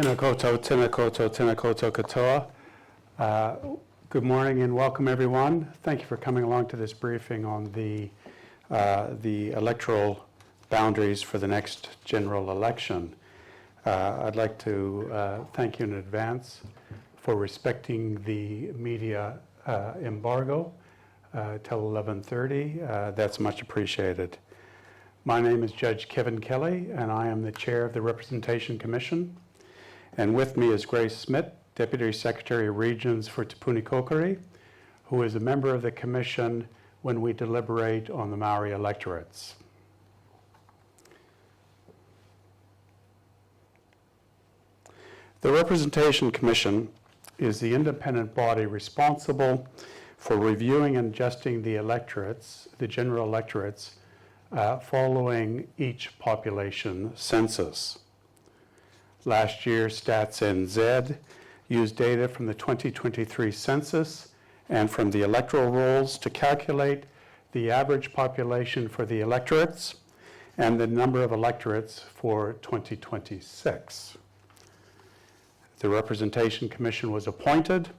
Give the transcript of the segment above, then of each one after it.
Tēnā koutou, tēnā koutou, tēnā koutou katoa. Good morning and welcome everyone. Thank you for coming along to this briefing on the electoral boundaries for the next general election. I'd like to thank you in advance for respecting the media embargo till 11:30. That's much appreciated. My name is Judge Kevin Kelly and I am the chair of the Representation Commission. And with me is Grace Smith, Deputy Secretary of Regions for Te Puni Kokore, who is a member of the Commission when we deliberate on the Maori electorates. The Representation Commission is the independent body responsible for reviewing and adjusting the electorates, the general electorates, following each population census. Last year, Stats NZ used data from the 2023 census and from the electoral rolls to calculate the average population for the electorates and the number of electorates for 2026. The Representation Commission was appointed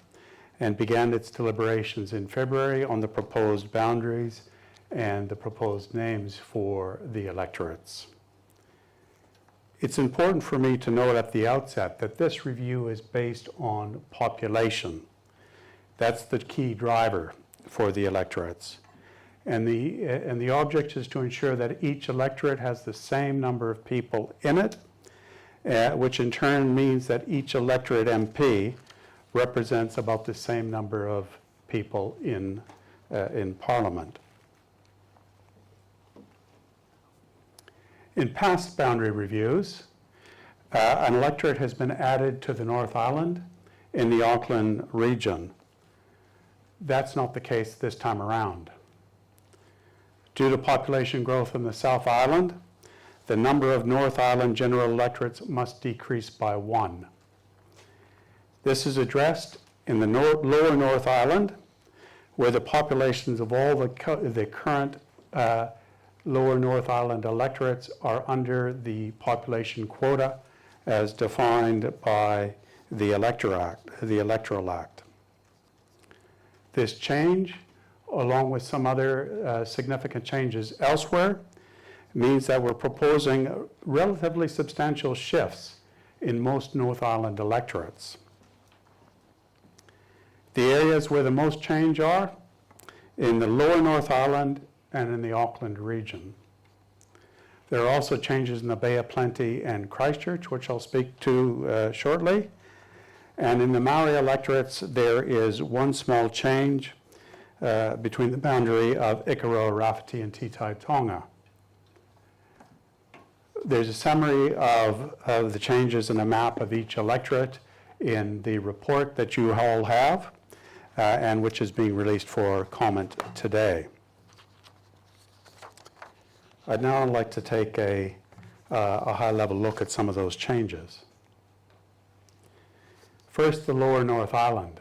and began its deliberations in February on the proposed boundaries and the proposed names for the electorates. It's important for me to note at the outset that this review is based on population. That's the key driver for the electorates. And the object is to ensure that each electorate has the same number of people in it, which in turn means that each electorate MP represents about the same number of people in Parliament. In past boundary reviews, an electorate has been added to the North Island in the Auckland region. That's not the case this time around. Due to population growth in the South Island, the number of North Island general electorates must decrease by 1. This is addressed in the lower North Island, where the populations of all the current lower North Island electorates are under the population quota as defined by the Electoral Act. This change, along with some other significant changes elsewhere, means that we're proposing relatively substantial shifts in most North Island electorates. The areas where the most change are in the lower North Island and in the Auckland region. There are also changes in the Bay of Plenty and Christchurch, which I'll speak to shortly. And in the Maori electorates, there is one small change between the boundary of Ikaroa, Rafiti, and Titai Tonga. There's a summary of the changes in a map of each electorate in the report that you all have, and which is being released for comment today. I'd now like to take a high-level look at some of those changes. First, the lower North Island.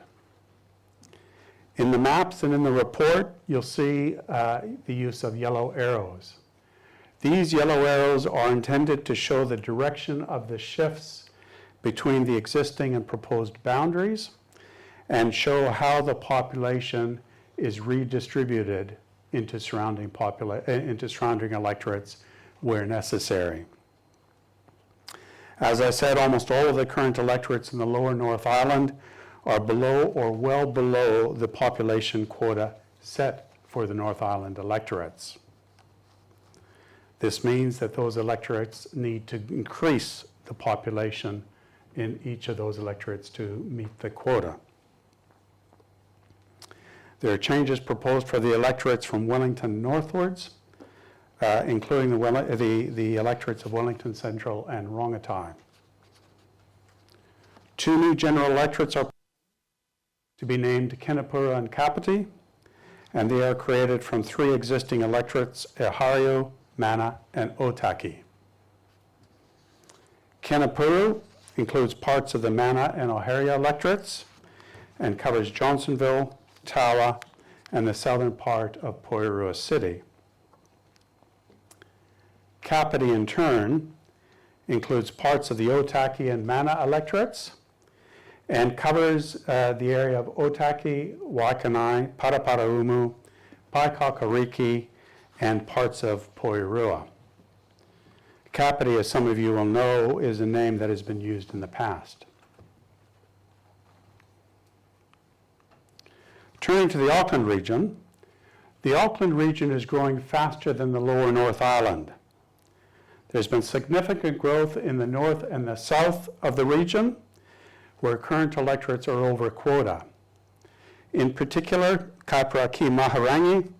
In the maps and in the report, you'll see the use of yellow arrows. These yellow arrows are intended to show the direction of the shifts between the existing and proposed boundaries and show how the population is redistributed into surrounding electorates where necessary. As I said, almost all of the current electorates in the lower North Island are below or well below the population quota set for the North Island electorates. This means that those electorates need to increase the population in each of those electorates to meet the quota. There are changes proposed for the electorates from Wellington northwards, including the electorates of Wellington Central and Rongotai. 2 new general electorates are to be named Kenepuru and Kapiti, and they are created from 3 existing electorates, Ehariu, Mana, and Otaki. Kenepuru includes parts of the Mana and Oharia electorates and covers Johnsonville, Tawa, and the southern part of Porirua City. Kapiti, in turn, includes parts of the Otaki and Mana electorates, and covers the area of Otaki, Waikanai, Paraparaumu, Paikakariki, and parts of Poirua. Kapiti, as some of you will know, is a name that has been used in the past. Turning to the Auckland region is growing faster than the lower North Island. There's been significant growth in the north and the south of the region, where current electorates are over quota. In particular, Kaipara Maharangi,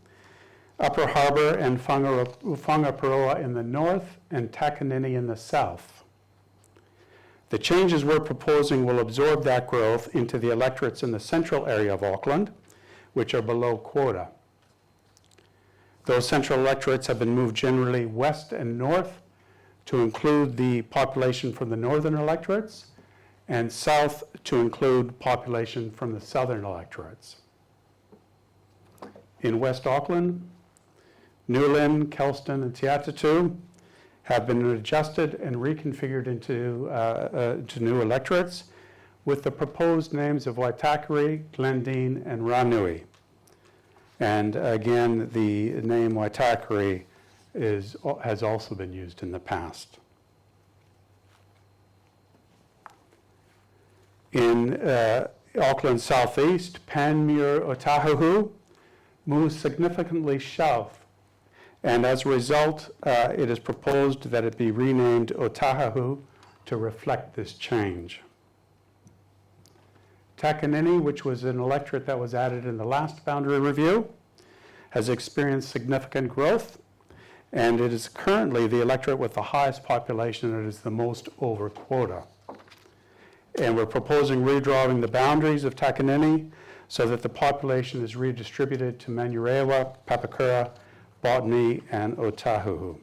Upper Harbour and Whangaparoa in the north, and Takanini in the south. The changes we're proposing will absorb that growth into the electorates in the central area of Auckland, which are below quota. Those central electorates have been moved generally west and north to include the population from the northern electorates, and south to include population from the southern electorates. In West Auckland, Newlyn, Kelston, and Te Atatu have been adjusted and reconfigured into new electorates with the proposed names of Waitakere, Glendine, and Ranui. And again, the name Waitakere has also been used in the past. In Auckland Southeast, Panmure Otahuhu moves significantly south, and as a result, it is proposed that it be renamed Otahuhu to reflect this change. Takanini, which was an electorate that was added in the last boundary review, has experienced significant growth, and it is currently the electorate with the highest population, and it is the most over quota. And we're proposing redrawing the boundaries of Takanini so that the population is redistributed to Manurewa, Papakura, Botany, and Otahuhu.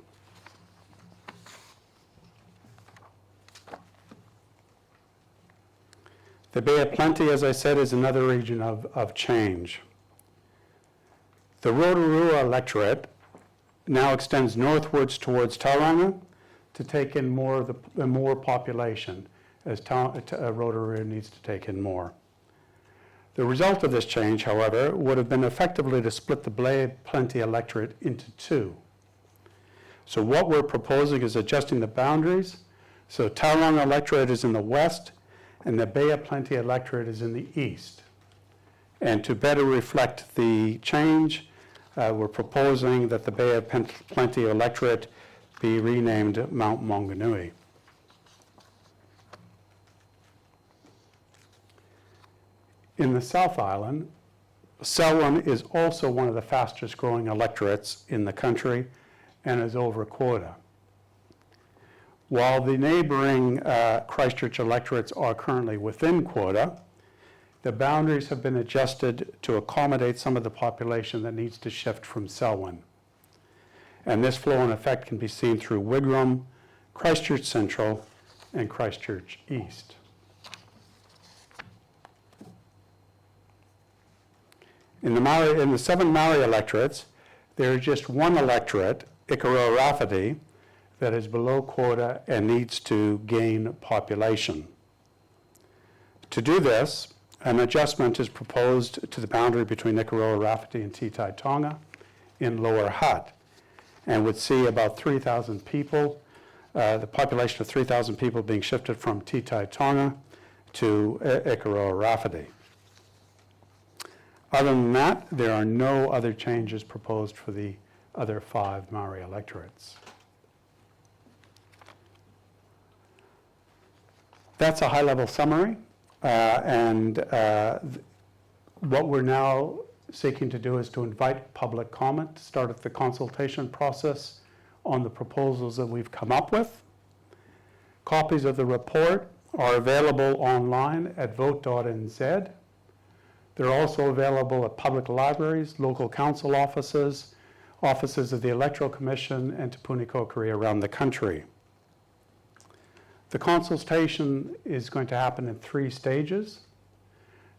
The Bay of Plenty, as I said, is another region of change. The Rotorua electorate now extends northwards towards Tauranga to take in more population, as Rotorua needs to take in more. The result of this change, however, would have been effectively to split the Bay of Plenty electorate into two. So what we're proposing is adjusting the boundaries. So Tauranga electorate is in the west, and the Bay of Plenty electorate is in the east. And to better reflect the change, we're proposing that the Bay of Plenty electorate be renamed Mount Maunganui. In the South Island, Selwyn is also one of the fastest growing electorates in the country and is over quota. While the neighboring Christchurch electorates are currently within quota, the boundaries have been adjusted to accommodate some of the population that needs to shift from Selwyn. And this flow and effect can be seen through Wigram, Christchurch Central, and Christchurch East. In the 7 Maori electorates, there is just one electorate, Ikaroa Rafferty, that is below quota and needs to gain population. To do this, an adjustment is proposed to the boundary between Ikaroa Rafferty and Titai Tonga in Lower Hutt, and would see about 3,000 people, the population of 3,000 people being shifted from Titai Tonga to Ikaroa Rafferty. Other than that, there are no other changes proposed for the other 5 Maori electorates. That's a high-level summary, what we're now seeking to do is to invite public comment to start the consultation process on the proposals that we've come up with. Copies of the report are available online at vote.nz. They're also available at public libraries, local council offices, offices of the Electoral Commission, and Te Puni Koukuri around the country. The consultation is going to happen in 3 stages.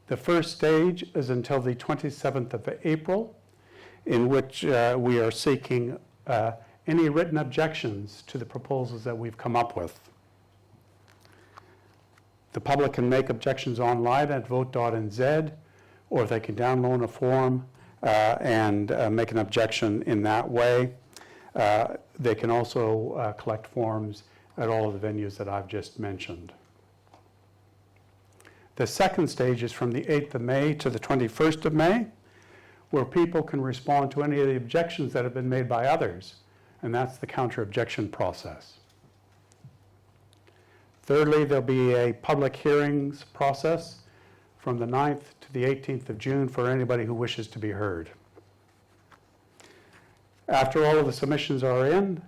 The first stage is until the 27th of April, in which we are seeking any written objections to the proposals that we've come up with. The public can make objections online at vote.nz, or they can download a form and make an objection in that way. They can also collect forms at all of the venues that I've just mentioned. The second stage is from the 8th of May to the 21st of May, where people can respond to any of the objections that have been made by others, and that's the counter-objection process. Thirdly, there'll be a public hearings process from the 9th to the 18th of June for anybody who wishes to be heard. After all of the submissions are in,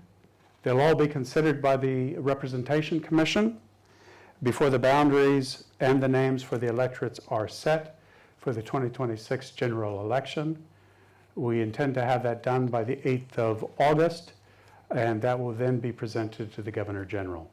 they'll all be considered by the Representation Commission before the boundaries and the names for the electorates are set for the 2026 general election. We intend to have that done by the 8th of August, and that will then be presented to the Governor General.